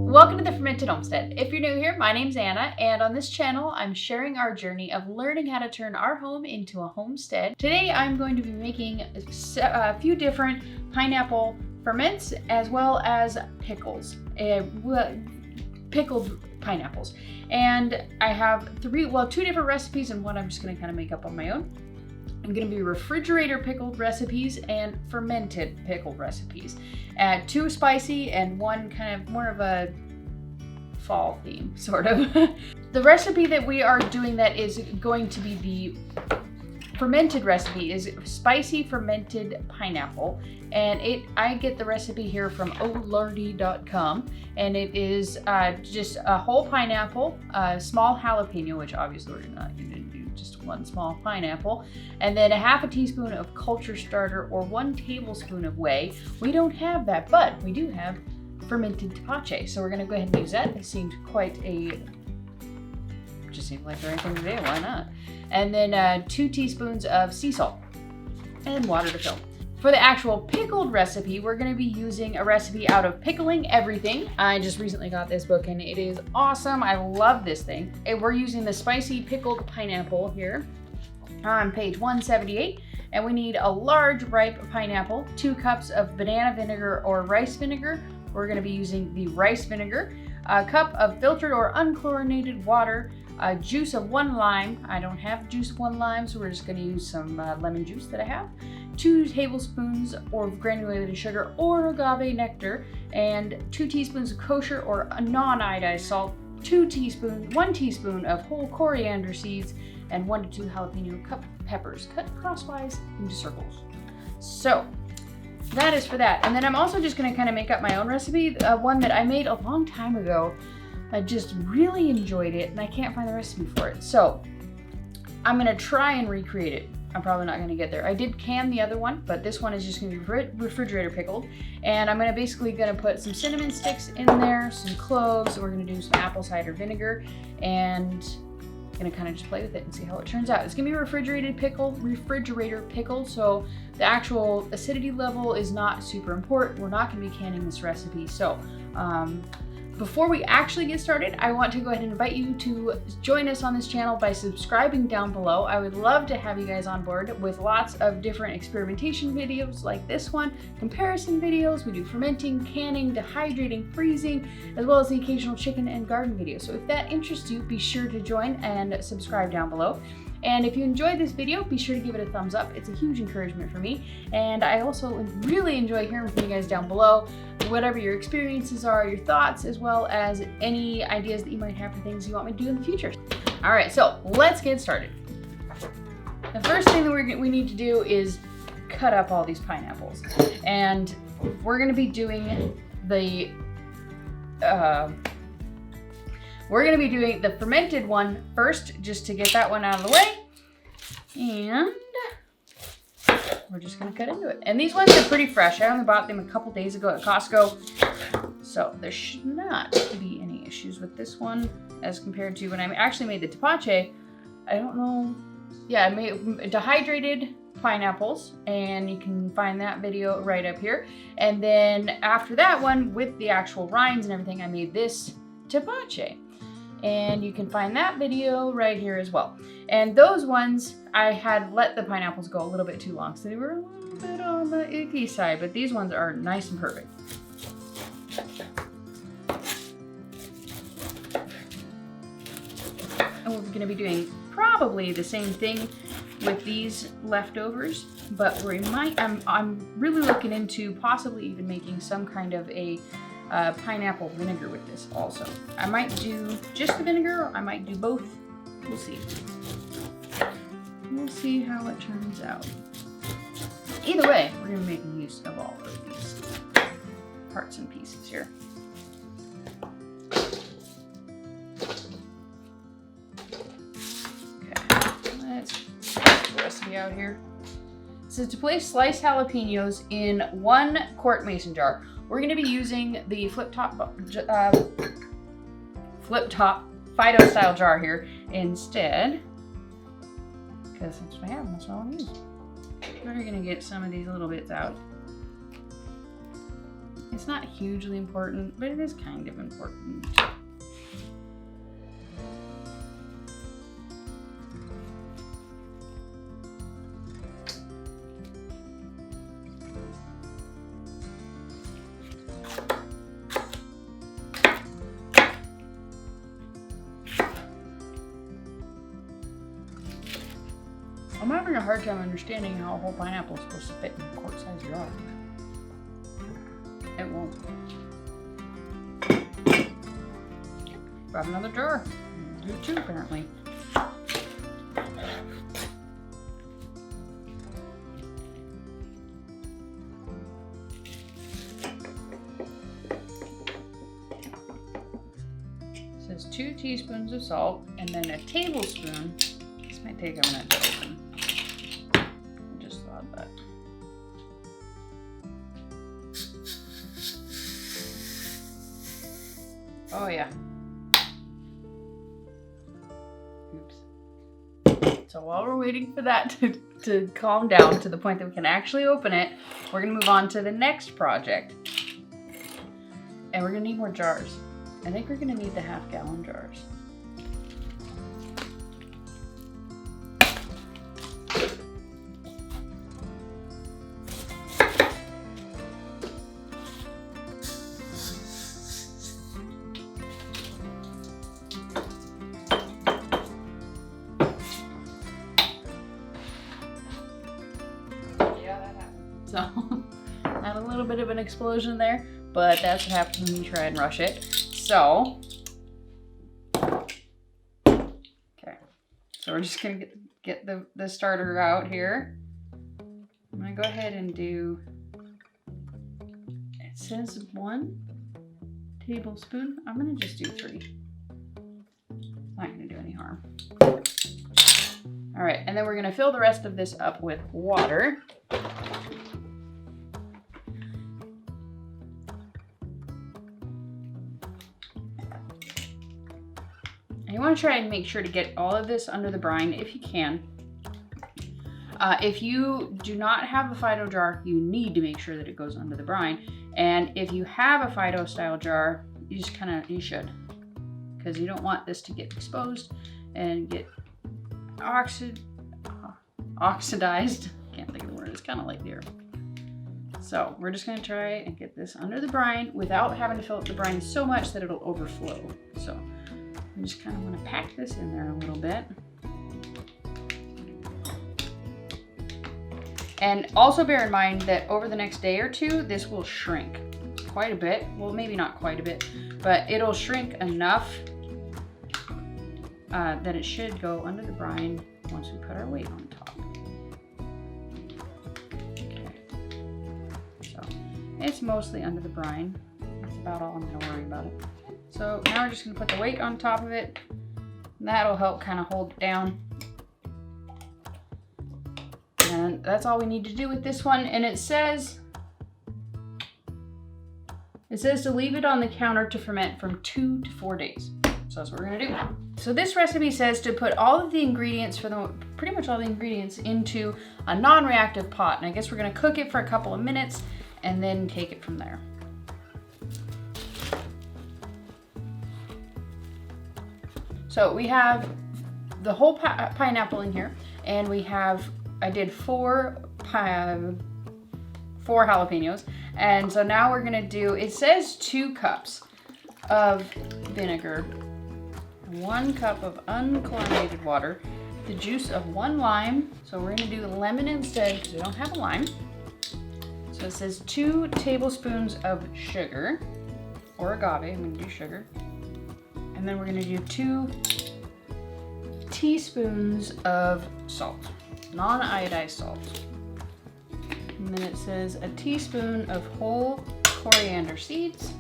Welcome to the Fermented Homestead. If you're new here, my name's Anna, and on this channel, I'm sharing our journey of learning how to turn our home into a homestead. Today, I'm going to be making a few different pineapple ferments as well as pickles, pickled pineapples. And I have two different recipes and one I'm just going to kind of make up on my own. I'm going to be refrigerator pickled recipes and fermented pickled recipes. Two spicy and one kind of more of a fall theme, sort of. The recipe that we are doing that is going to be the fermented recipe is spicy fermented pineapple. And I get the recipe here from olardy.com, and it is just a whole pineapple, a small jalapeno, which obviously we're not going to do just one small pineapple, and then a half a teaspoon of culture starter or 1 tablespoon of whey. We don't have that, but we do have fermented tapache, so we're going to go ahead and use that. It seemed just seemed like the right thing to do. Why not? And then 2 teaspoons of sea salt and water to fill. For the actual pickled recipe, we're going to be using a recipe out of Pickling Everything. I just recently got this book and it is awesome. I love this thing. And we're using the spicy pickled pineapple here on page 178. And we need a large ripe pineapple, 2 cups of banana vinegar or rice vinegar. We're going to be using the rice vinegar, a cup of filtered or unchlorinated water, juice of 1 lime. I don't have juice of 1 lime, so we're just going to use some lemon juice that I have. 2 tablespoons of granulated sugar or agave nectar, and 2 teaspoons of kosher or non-iodized salt, 1 teaspoon of whole coriander seeds, and 1 to 2 jalapeno peppers cut crosswise into circles. So that is for that. And then I'm also just going to kind of make up my own recipe, one that I made a long time ago. I just really enjoyed it and I can't find the recipe for it. So I'm going to try and recreate it. I'm probably not going to get there. I did can the other one, but this one is just going to be refrigerator pickled. And I'm going to put some cinnamon sticks in there, some cloves. We're going to do some apple cider vinegar, and I'm going to kind of just play with it and see how it turns out. It's going to be a refrigerator pickle, so the actual acidity level is not super important. We're not going to be canning this recipe. So before we actually get started, I want to go ahead and invite you to join us on this channel by subscribing down below. I would love to have you guys on board with lots of different experimentation videos like this one, comparison videos. We do fermenting, canning, dehydrating, freezing, as well as the occasional chicken and garden video. So if that interests you, be sure to join and subscribe down below. And if you enjoyed this video, be sure to give it a thumbs up. It's a huge encouragement for me. And I also really enjoy hearing from you guys down below, whatever your experiences are, your thoughts, as well as any ideas that you might have for things you want me to do in the future. All right, so let's get started. The first thing that we need to do is cut up all these pineapples. And we're gonna be doing the fermented one first, just to get that one out of the way. And we're just gonna cut into it. And these ones are pretty fresh. I only bought them a couple days ago at Costco. So there should not be any issues with this one as compared to when I actually made the tapache. I don't know. Yeah, I made dehydrated pineapples, and you can find that video right up here. And then after that one, with the actual rinds and everything, I made this tapache. And you can find that video right here as well. And those ones, I had let the pineapples go a little bit too long, so they were a little bit on the icky side, but these ones are nice and perfect. And we're gonna be doing probably the same thing with these leftovers, but I'm really looking into possibly even making some kind of a pineapple vinegar with this also. I might do just the vinegar, or I might do both. We'll see. We'll see how it turns out. Either way, we're going to be making use of all of these parts and pieces here. Okay, let's get the recipe out here. So to place sliced jalapenos in 1 quart mason jar, we're going to be using the flip top Fido style jar here instead, because that's what I have, that's what I want to use. We're going to get some of these little bits out. It's not hugely important, but it is kind of important. I'm having a hard time understanding how a whole pineapple is supposed to fit in a quart-sized jar. It won't. Grab another jar. Do two, apparently. It says 2 teaspoons of salt and then a tablespoon. This might take a minute to open. I just thought that. Oh yeah. Oops. So while we're waiting for that to calm down to the point that we can actually open it, we're gonna move on to the next project. And we're gonna need more jars. I think we're gonna need the half-gallon jars. So, had a little bit of an explosion there, but that's what happens when you try and rush it. So, okay, so we're just gonna get the starter out here. I'm gonna go ahead and do, it says 1 tablespoon. I'm gonna just do 3. Not gonna do any harm. All right, and then we're gonna fill the rest of this up with water. And you want to try and make sure to get all of this under the brine if you can. If you do not have a Fido jar, you need to make sure that it goes under the brine. And if you have a Fido style jar, you just you should. Because you don't want this to get exposed and get oxidized. Can't think of the word, it's kind of like there. So we're just gonna try and get this under the brine without having to fill up the brine so much that it'll overflow. So I just kind of want to pack this in there a little bit. And also bear in mind that over the next day or two, this will shrink quite a bit. Well, maybe not quite a bit, but it'll shrink enough that it should go under the brine once we put our weight on top. Okay. So it's mostly under the brine. That's about all I'm going to worry about it. So now we're just going to put the weight on top of it. And that'll help kind of hold it down. And that's all we need to do with this one. And it says to leave it on the counter to ferment from 2 to 4 days. So that's what we're going to do. So this recipe says to put all of the ingredients, pretty much all the ingredients, into a non-reactive pot. And I guess we're going to cook it for a couple of minutes and then take it from there. So we have the whole pineapple in here, and we have, I did 4 jalapenos, and so now we're gonna do, it says 2 cups of vinegar, 1 cup of unchlorinated water, the juice of 1 lime, so we're gonna do the lemon instead because we don't have a lime. So it says 2 tablespoons of sugar, or agave, I'm gonna do sugar. And then we're gonna do 2 teaspoons of salt, non-iodized salt. And then it says a teaspoon of whole coriander seeds.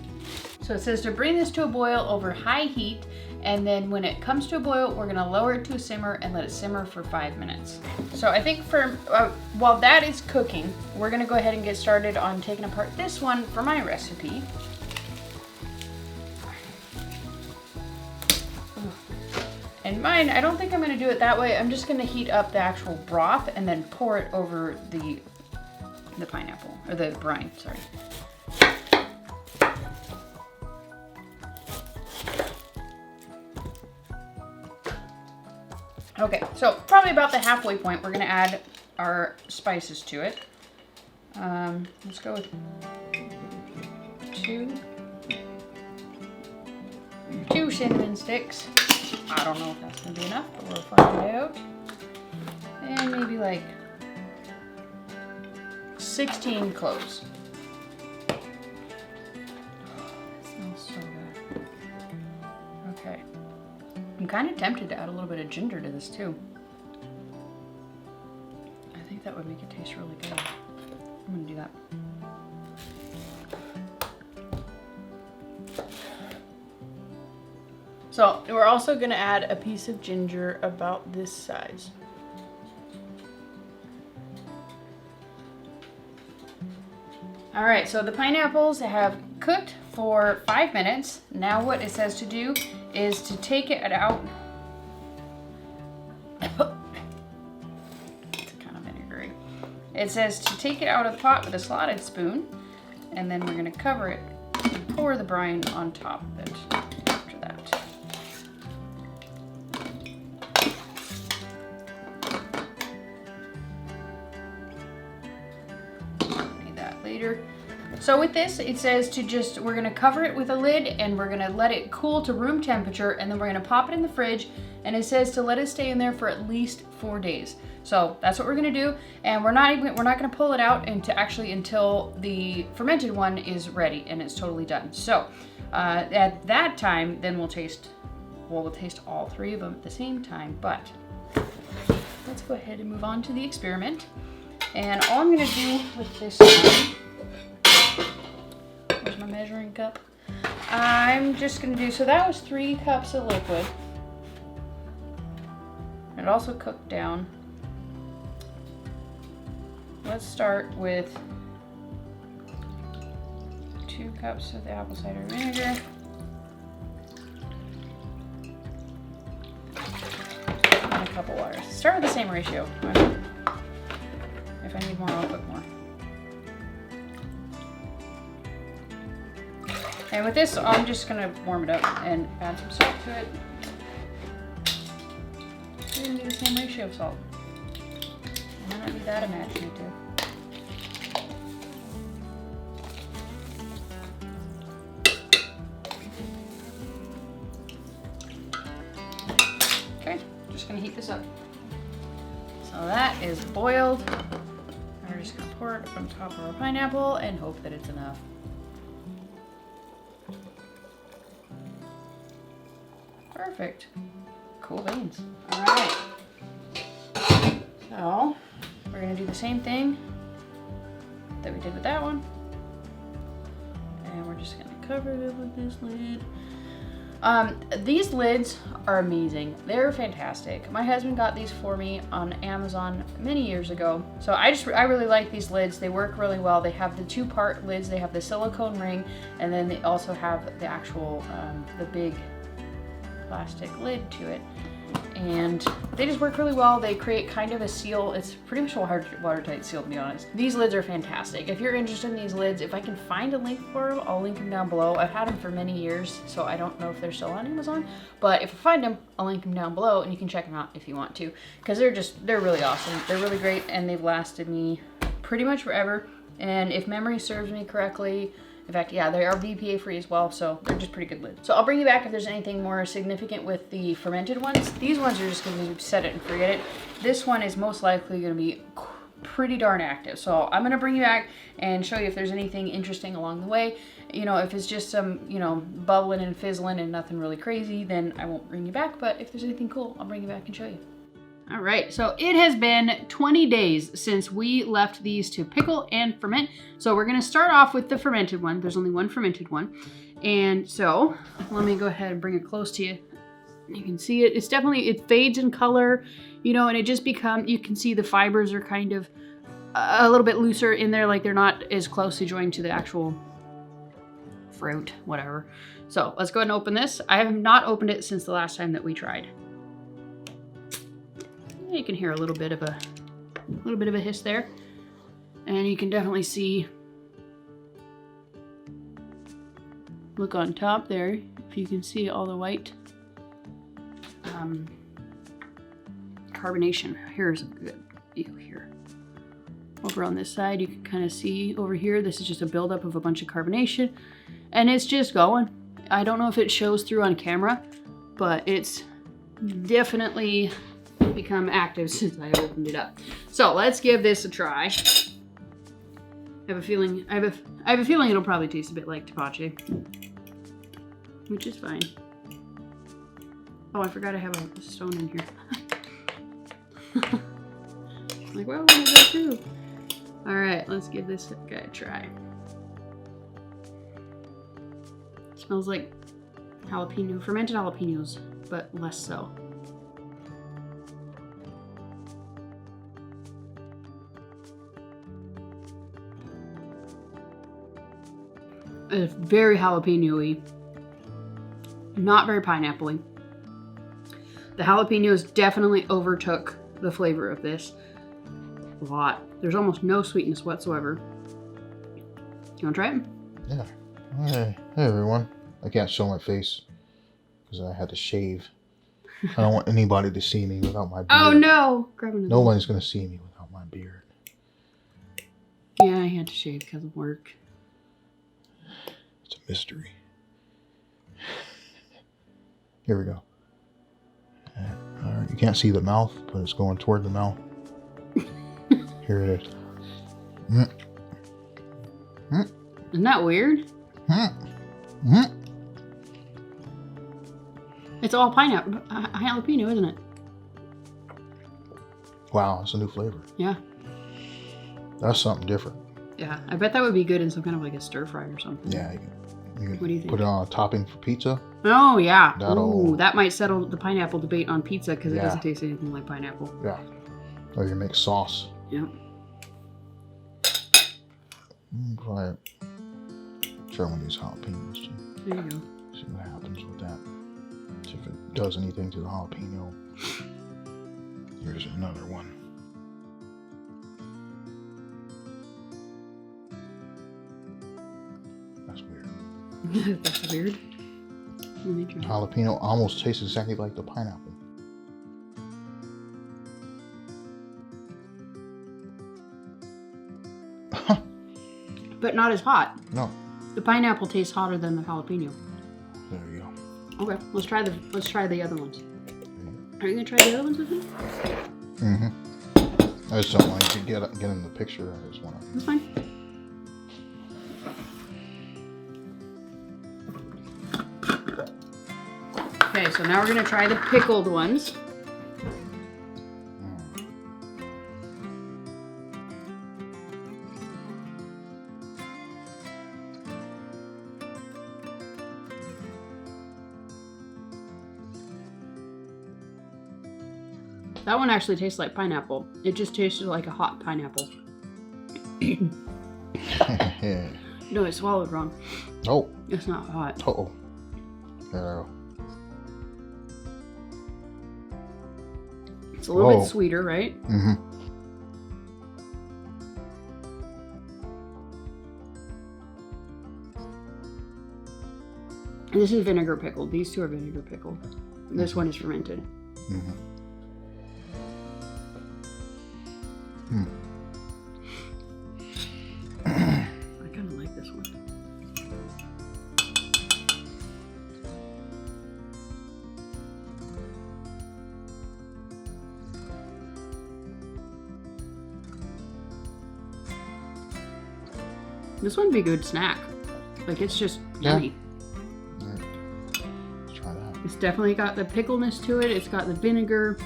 So it says to bring this to a boil over high heat, and then when it comes to a boil, we're gonna lower it to a simmer and let it simmer for 5 minutes. So I think while that is cooking, we're gonna go ahead and get started on taking apart this one for my recipe. And mine, I don't think I'm gonna do it that way. I'm just gonna heat up the actual broth and then pour it over the pineapple, or the brine, sorry. Okay, so probably about the halfway point, we're gonna add our spices to it. Let's go with two cinnamon sticks. I don't know if that's gonna be enough, but we'll find out. And maybe like 16 cloves. Oh, that smells so good. Okay. I'm kind of tempted to add a little bit of ginger to this too. I think that would make it taste really good. I'm gonna do that. So we're also gonna add a piece of ginger about this size. All right, so the pineapples have cooked for 5 minutes. Now what it says to do is to take it out. It's kind of vinegary. It says to take it out of the pot with a slotted spoon, and then we're gonna cover it and pour the brine on top of it after that. Need that later. So with this, it says to just, we're gonna cover it with a lid and we're gonna let it cool to room temperature, and then we're gonna pop it in the fridge, and it says to let it stay in there for at least 4 days. So that's what we're gonna do, and we're not gonna pull it out until the fermented one is ready and it's totally done. So at that time, then we'll taste all 3 of them at the same time. But let's go ahead and move on to the experiment. And all I'm gonna do with this one, where's my measuring cup? I'm just gonna do, so that was 3 cups of liquid. It also cooked down. Let's start with 2 cups of the apple cider vinegar. And a cup of water. Start with the same ratio. If I need more, I'll put more. And with this, I'm just gonna warm it up and add some salt to it. We're gonna do the same ratio of salt. It might not be that imaginative. Okay, just gonna heat this up. So that is boiled. We're just gonna pour it on top of our pineapple and hope that it's enough. Perfect. Cool beans. All right. So we're gonna do the same thing that we did with that one. And we're just gonna cover it with this lid. These lids are amazing. They're fantastic. My husband got these for me on Amazon many years ago. So I really like these lids. They work really well. They have the 2-part lids. They have the silicone ring, and then they also have the actual, the big plastic lid to it. And they just work really well. They create kind of a seal. It's pretty much a watertight seal, to be honest. These lids are fantastic. If you're interested in these lids, if I can find a link for them, I'll link them down below. I've had them for many years, so I don't know if they're still on Amazon. But if I find them, I'll link them down below, and you can check them out if you want to. Because they're really awesome. They're really great, and they've lasted me pretty much forever. And if memory serves me correctly, in fact, yeah, they are BPA free as well, so they're just pretty good lids. So I'll bring you back if there's anything more significant with the fermented ones. These ones are just gonna be set it and forget it. This one is most likely gonna be pretty darn active. So I'm gonna bring you back and show you if there's anything interesting along the way. You know, if it's just some, you know, bubbling and fizzling and nothing really crazy, then I won't bring you back. But if there's anything cool, I'll bring you back and show you. All right, so it has been 20 days since we left these to pickle and ferment. So we're gonna start off with the fermented one. There's only one fermented one. And so let me go ahead and bring it close to you. You can see it, it's definitely, it fades in color, you know, and it just becomes, you can see the fibers are kind of a little bit looser in there, like they're not as closely joined to the actual fruit, whatever. So let's go ahead and open this. I have not opened it since the last time that we tried. You can hear a little bit of a hiss there, and you can definitely see, look on top there, if you can see all the white carbonation. Here's a good view here. Over on this side, you can kind of see over here, this is just a buildup of a bunch of carbonation. And it's just going. I don't know if it shows through on camera, but it's definitely become active since I opened it up. So let's give this a try. I have a feeling it'll probably taste a bit like tapache, which is fine. Oh, I forgot I have a stone in here. Like, well, what is that too? All right, let's give this guy a try. It smells like jalapeno, fermented jalapenos, but less so. It's very jalapeno-y, not very pineapple-y. The jalapenos definitely overtook the flavor of this a lot. There's almost no sweetness whatsoever. You want to try it? Yeah. Hey everyone. I can't show my face because I had to shave. I don't want anybody to see me without my beard. Oh no! Nobody's going to see me without my beard. Yeah, I had to shave because of work. It's a mystery. Here we go. All right, you can't see the mouth, but it's going toward the mouth. Here it is. Isn't that weird? It's all pineapple, jalapeno, isn't it? Wow, it's a new flavor. Yeah. That's something different. Yeah, I bet that would be good in some kind of like a stir fry or something. Yeah, you can What do you think? put it on a topping for pizza. Oh yeah. That'll- Ooh, that might settle the pineapple debate on pizza because it Yeah. doesn't taste anything like pineapple. Yeah. Or you can make sauce. Yep. Try it. Try one of these jalapenos too. There you go. See what happens with that. See if it does anything to the jalapeno. Here's another one. That's weird. That's weird. Let me try. Jalapeno almost tastes exactly like the pineapple. But not as hot. No. The pineapple tastes hotter than the jalapeno. There you go. Okay, let's try the other ones. Are you gonna try the other ones with me? Mm-hmm. I just don't want to get in the picture. I just want to. That's fine. Okay, so now we're gonna try the pickled ones. That one actually tastes like pineapple. It just tasted like a hot pineapple. No, I swallowed wrong. Oh. It's not hot. Uh-oh. There. It's a little bit sweeter, right? Mm-hmm. This is vinegar pickled. These two are vinegar pickled. This one is fermented. Mm-hmm. Hmm. I kind of like this one. This would be a good snack. Like, it's just yummy. Let's try that. It's definitely got the pickleness to it. It's got the vinegar.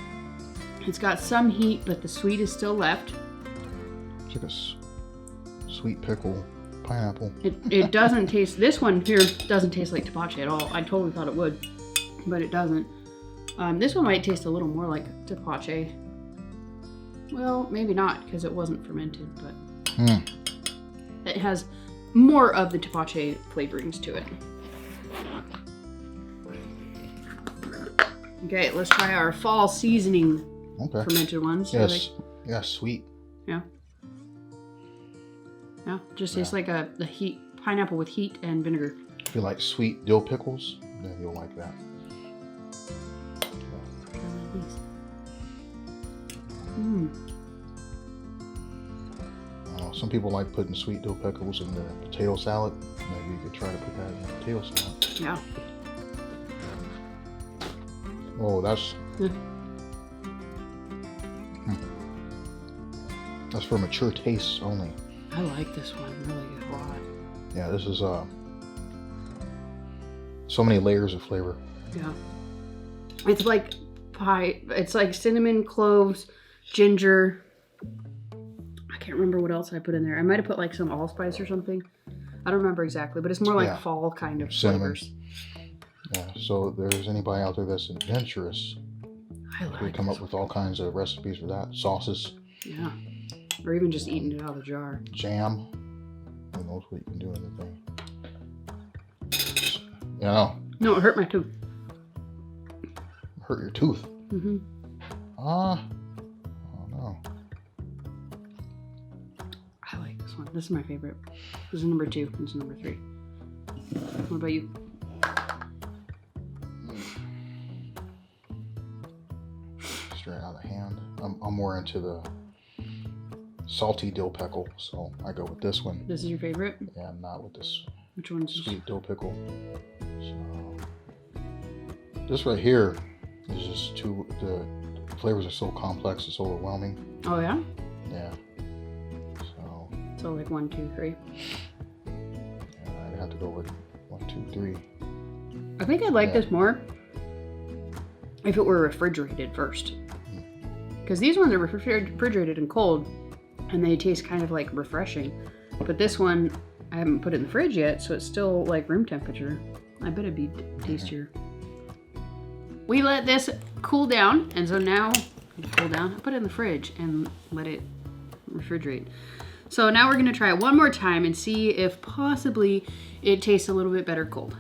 It's got some heat, but the sweet is still left. It's like a sweet pickle, pineapple. It doesn't taste, this one here doesn't taste like tapache at all. I totally thought it would, but it doesn't. This one might taste a little more like tapache. Well, maybe not, because it wasn't fermented, but it has more of the tapache flavorings to it. Okay, let's try our fall seasoning fermented ones. Yes. Yeah, sweet. Yeah. Yeah, just tastes like the heat, pineapple with heat and vinegar. If you like sweet dill pickles, then you'll like that. Some people like putting sweet dill pickles in their potato salad. Maybe you could try to put that in potato salad. Yeah. Oh, that's that's for mature tastes only. I like this one really a lot. Yeah, this is so many layers of flavor. Yeah. It's like pie. It's like cinnamon, cloves, ginger. I can't remember what else I put in there. I might have put like some allspice or something. I don't remember exactly, but it's more like fall kind of cinnamon flavors. Yeah, so if there's anybody out there that's adventurous, we come up with all kinds of recipes for that. Sauces. Yeah. Or even just eating it out of the jar. Jam. Who knows what you can do in the thing. You know. No, it hurt my tooth. Hurt your tooth? Mm-hmm. Oh no. I like this one. This is my favorite. This is number 2. This is number 3. What about you? Straight out of hand. I'm more into the salty dill pickle, so I go with this one. This is your favorite? Yeah, I'm not with this. Which one's sweet dill pickle? So this right here is just too. The flavors are so complex. It's overwhelming. Oh yeah. Yeah. So like 1, 2, 3. Yeah, I'd have to go with 1, 2, 3. I think I'd like this more if it were refrigerated first. Because these ones are refrigerated and cold, and they taste kind of like refreshing. But this one, I haven't put it in the fridge yet, so it's still like room temperature. I bet it'd be tastier. We let this cool down, and so now cool down. I put it in the fridge and let it refrigerate. So now we're gonna try it one more time and see if possibly it tastes a little bit better cold.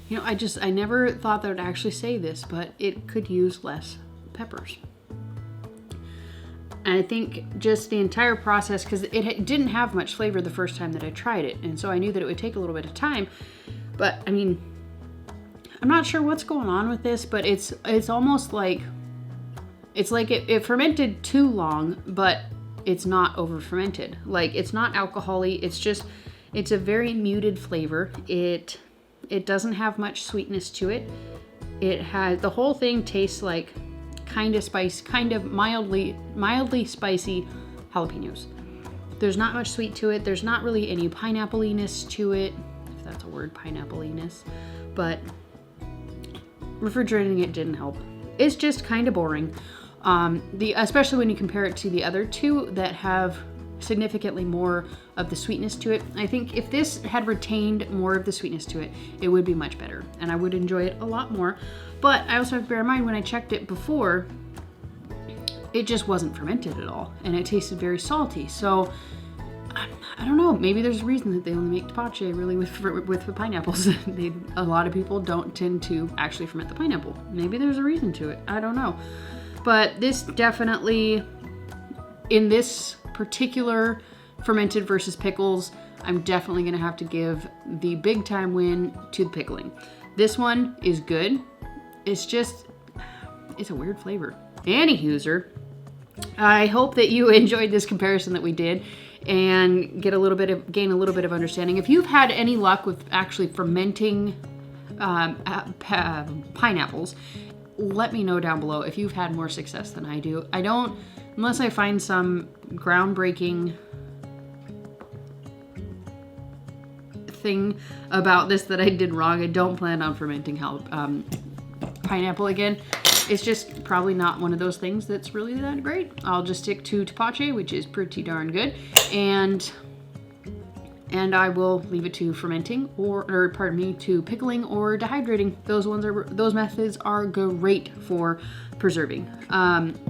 You know, I never thought that I would actually say this, but it could use less peppers. And I think just the entire process, because it didn't have much flavor the first time that I tried it, and so I knew that it would take a little bit of time. But I mean, I'm not sure what's going on with this, but it's almost like it fermented too long, but it's not over fermented. Like, it's not alcohol-y, it's a very muted flavor. It doesn't have much sweetness to it. The whole thing tastes like kind of mildly spicy jalapenos. There's not much sweet to it. There's not really any pineapple-iness to it, if that's a word, pineapple-iness. But refrigerating it didn't help. It's just kind of boring. Especially when you compare it to the other two that have significantly more of the sweetness to it. I think if this had retained more of the sweetness to it, it would be much better, and I would enjoy it a lot more. But I also have to bear in mind, when I checked it before, it just wasn't fermented at all, and it tasted very salty. So I don't know, maybe there's a reason that they only make tapache really with the pineapples. A lot of people don't tend to actually ferment the pineapple. Maybe there's a reason to it, I don't know. But this definitely, in this particular fermented versus pickles, I'm definitely gonna have to give the big time win to the pickling. This one is good. It's a weird flavor. Anywhoser, I hope that you enjoyed this comparison that we did and gain a little bit of understanding. If you've had any luck with actually fermenting pineapples, let me know down below if you've had more success than I do. I don't, unless I find some groundbreaking thing about this that I did wrong, I don't plan on fermenting pineapple again. It's just probably not one of those things that's really that great. I'll just stick to tapache, which is pretty darn good, and I will leave it to fermenting or pardon me, to pickling or dehydrating. Those methods are great for preserving.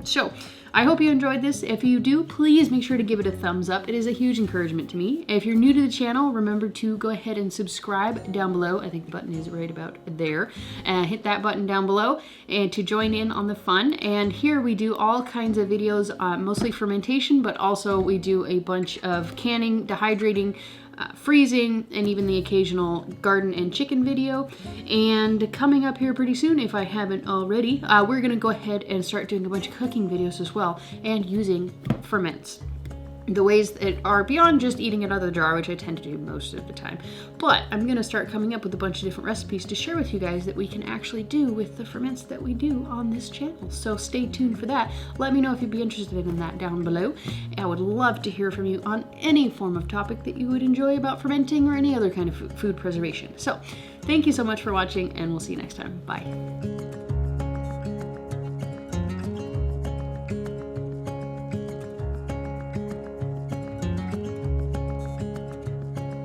So I hope you enjoyed this. If you do, please make sure to give it a thumbs up. It is a huge encouragement to me. If you're new to the channel, remember to go ahead and subscribe down below. I think the button is right about there. Hit that button down below and to join in on the fun. And here we do all kinds of videos, mostly fermentation, but also we do a bunch of canning, dehydrating, freezing, and even the occasional garden and chicken video. And coming up here pretty soon, if I haven't already, we're gonna go ahead and start doing a bunch of cooking videos as well, and using ferments. The ways that are beyond just eating it out of the jar, which I tend to do most of the time. But I'm gonna start coming up with a bunch of different recipes to share with you guys that we can actually do with the ferments that we do on this channel. So stay tuned for that. Let me know if you'd be interested in that down below. I would love to hear from you on any form of topic that you would enjoy about fermenting or any other kind of food preservation. So thank you so much for watching, and we'll see you next time. Bye.